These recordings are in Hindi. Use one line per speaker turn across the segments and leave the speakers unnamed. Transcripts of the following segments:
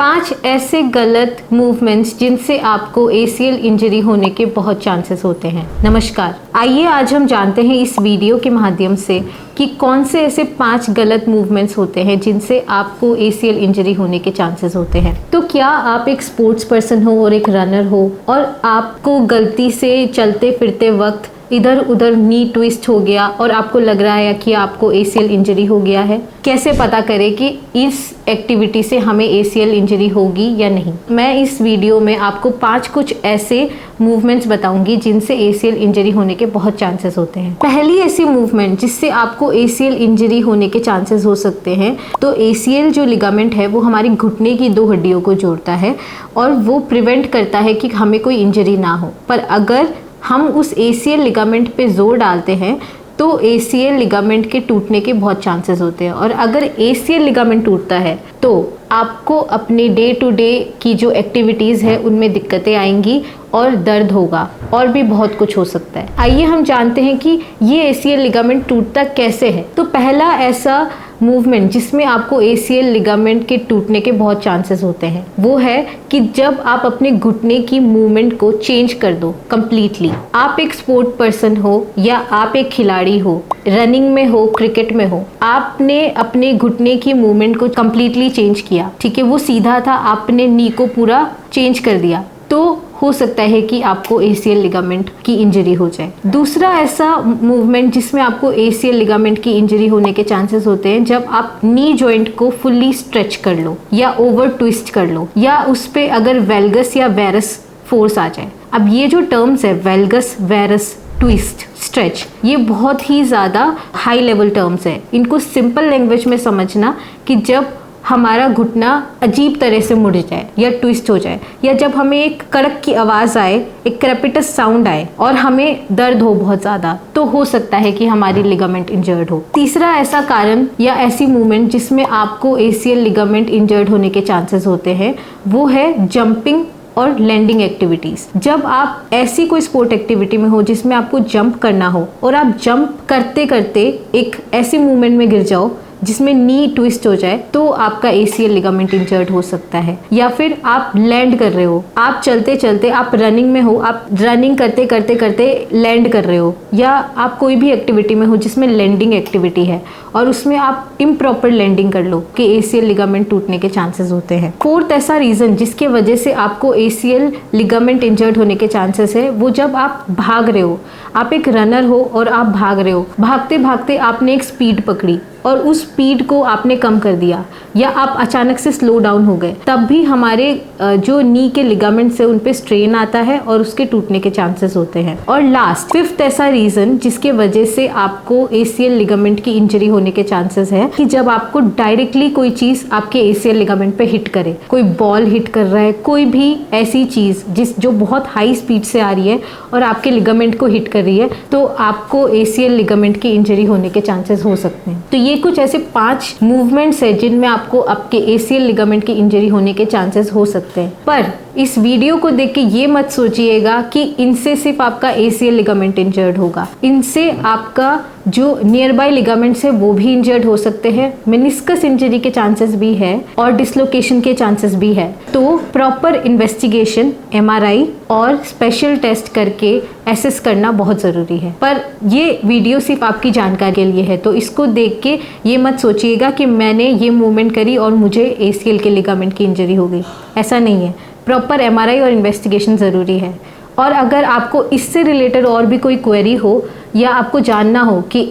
5 ऐसे गलत मूवमेंट्स जिनसे आपको ACL इंजरी होने के बहुत चांसेस होते हैं। नमस्कार, आइए आज हम जानते हैं इस वीडियो के माध्यम से कि कौन से ऐसे 5 गलत मूवमेंट्स होते हैं जिनसे आपको ACL इंजरी होने के चांसेस होते हैं। तो क्या आप एक स्पोर्ट्स पर्सन हो और एक रनर हो और आपको गलती से चलते फिरते वक्त इधर उधर नी ट्विस्ट हो गया और आपको लग रहा है कि आपको ACL इंजरी हो गया है? कैसे पता करें कि इस एक्टिविटी से हमें ACL इंजरी होगी या नहीं? मैं इस वीडियो में आपको 5 कुछ ऐसे मूवमेंट्स बताऊंगी जिनसे ACL इंजरी होने के बहुत चांसेस होते हैं। पहली ऐसी मूवमेंट जिससे आपको ACL इंजरी होने के चांसेस हो सकते हैं, तो ACL जो लिगामेंट है वो हमारी घुटने की 2 हड्डियों को जोड़ता है और वो प्रिवेंट करता है कि हमें कोई इंजरी ना हो। पर अगर हम उस ACL लिगामेंट पे जोर डालते हैं तो ACL लिगामेंट के टूटने के बहुत चांसेस होते हैं। और अगर ACL लिगामेंट टूटता है तो आपको अपने डे टू डे की जो एक्टिविटीज़ है उनमें दिक्कतें आएंगी और दर्द होगा और भी बहुत कुछ हो सकता है। आइए हम जानते हैं कि ये ACL लिगामेंट टूटता कैसे है। तो पहला ऐसा मूवमेंट जिसमें आपको ACL लिगामेंट के टूटने के बहुत चांसेस होते हैं वो है कि जब आप अपने घुटने की मूवमेंट को चेंज कर दो कंप्लीटली। आप एक स्पोर्ट पर्सन हो या आप एक खिलाड़ी हो, रनिंग में हो, क्रिकेट में हो, आपने अपने घुटने की मूवमेंट को कंप्लीटली चेंज किया, ठीक है, वो सीधा था, आपने नी को पूरा चेंज कर दिया, तो हो सकता है कि आपको ACL लिगामेंट की इंजरी हो जाए। दूसरा ऐसा मूवमेंट जिसमें आपको ACL लिगामेंट की इंजरी होने के चांसेस होते हैं जब आप नी जॉइंट को फुल्ली स्ट्रेच कर लो या ओवर ट्विस्ट कर लो या उस पे अगर वेल्गस या वेरस फोर्स आ जाए। अब ये जो टर्म्स है वेल्गस, वेरस, ट्विस्ट, स्ट्रेच, ये बहुत ही ज़्यादा हाई लेवल टर्म्स है। इनको सिंपल लैंग्वेज में समझना कि जब हमारा घुटना अजीब तरह से मुड़ जाए या ट्विस्ट हो जाए या जब हमें एक कड़क की आवाज़ आए, एक क्रेपिटस साउंड आए और हमें दर्द हो बहुत ज़्यादा, तो हो सकता है कि हमारी लिगामेंट इंजर्ड हो। तीसरा ऐसा कारण या ऐसी मूवमेंट जिसमें आपको ACL लिगामेंट इंजर्ड होने के चांसेस होते हैं वो है जंपिंग और लैंडिंग एक्टिविटीज़। जब आप ऐसी कोई स्पोर्ट एक्टिविटी में हो जिसमें आपको जंप करना हो और आप जंप करते करते एक ऐसी मूवमेंट में गिर जाओ जिसमें नी ट्विस्ट हो जाए तो आपका ACL लिगामेंट इंजर्ड हो सकता है। या फिर आप लैंड कर रहे हो, आप चलते चलते, आप रनिंग में हो, आप रनिंग करते करते करते लैंड कर रहे हो, या आप कोई भी एक्टिविटी में हो जिसमें लैंडिंग एक्टिविटी है और उसमें आप इम्प्रॉपर लैंडिंग कर लो कि ACL लिगामेंट टूटने के चांसेस होते हैं। फोर्थ ऐसा रीज़न जिसके वजह से आपको ACL लिगामेंट इंजर्ड होने के चांसेस है वो जब आप भाग रहे हो, आप एक रनर हो और आप भाग रहे हो, भागते भागते आपने एक स्पीड पकड़ी और उस स्पीड को आपने कम कर दिया या आप अचानक से स्लो डाउन हो गए, तब भी हमारे जो नी के लिगामेंट्स है उन पे स्ट्रेन आता है और उसके टूटने के चांसेस होते हैं। और लास्ट 5th ऐसा रीज़न जिसके वजह से आपको ACL लिगामेंट की इंजरी होने के चांसेस है कि जब आपको डायरेक्टली कोई चीज़ आपके ACL लिगामेंट पे हिट करे, कोई बॉल हिट कर रहा है, कोई भी ऐसी चीज़ जो बहुत हाई स्पीड से आ रही है और आपके लिगामेंट को हिट कर रही है, तो आपको ACL लिगामेंट की इंजरी होने के चांसेस हो सकते हैं। तो ये कुछ ऐसे 5 मूवमेंट्स है जिनमें आपको आपके ACL लिगामेंट की इंजरी होने के चांसेस हो सकते हैं। पर इस वीडियो को देख के ये मत सोचिएगा कि इनसे सिर्फ आपका ACL लिगामेंट इंजर्ड होगा। इनसे आपका जो नियर बाय लिगामेंट्स है वो भी इंजर्ड हो सकते हैं, मेनिस्कस इंजरी के चांसेस भी है और डिसलोकेशन के चांसेस भी है। तो प्रॉपर इन्वेस्टिगेशन, MRI और स्पेशल टेस्ट करके एसेस करना बहुत ज़रूरी है। पर ये वीडियो सिर्फ आपकी जानकारी के लिए है, तो इसको देख के ये मत सोचिएगा कि मैंने ये मूवमेंट करी और मुझे ACL के लिगामेंट की इंजरी हो गई। ऐसा नहीं है, प्रॉपर MRI और इन्वेस्टिगेशन ज़रूरी है। और अगर आपको इससे रिलेटेड और भी कोई क्वेरी हो या आपको जानना हो कि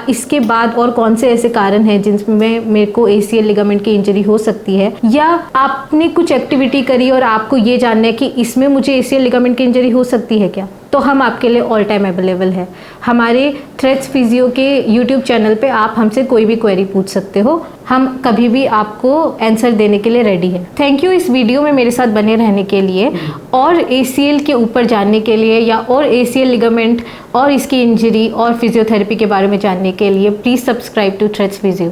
इसके बाद और कौन से ऐसे कारण हैं जिनमें मेरे को ACL लिगामेंट की इंजरी हो सकती है, या आपने कुछ एक्टिविटी करी और आपको ये जानना है कि इसमें मुझे ACL लिगामेंट की इंजरी हो सकती है क्या, तो हम आपके लिए ऑल टाइम अवेलेबल है। हमारे थ्रेड्स फिजियो के YouTube चैनल पे आप हमसे कोई भी क्वेरी पूछ सकते हो, हम कभी भी आपको आंसर देने के लिए रेडी है। थैंक यू इस वीडियो में मेरे साथ बने रहने के लिए और ACL के ऊपर जानने के लिए या और ACL लिगामेंट और इसकी इंजरी और फिजियोथेरेपी के बारे में जानने के लिए please subscribe to Threads physio.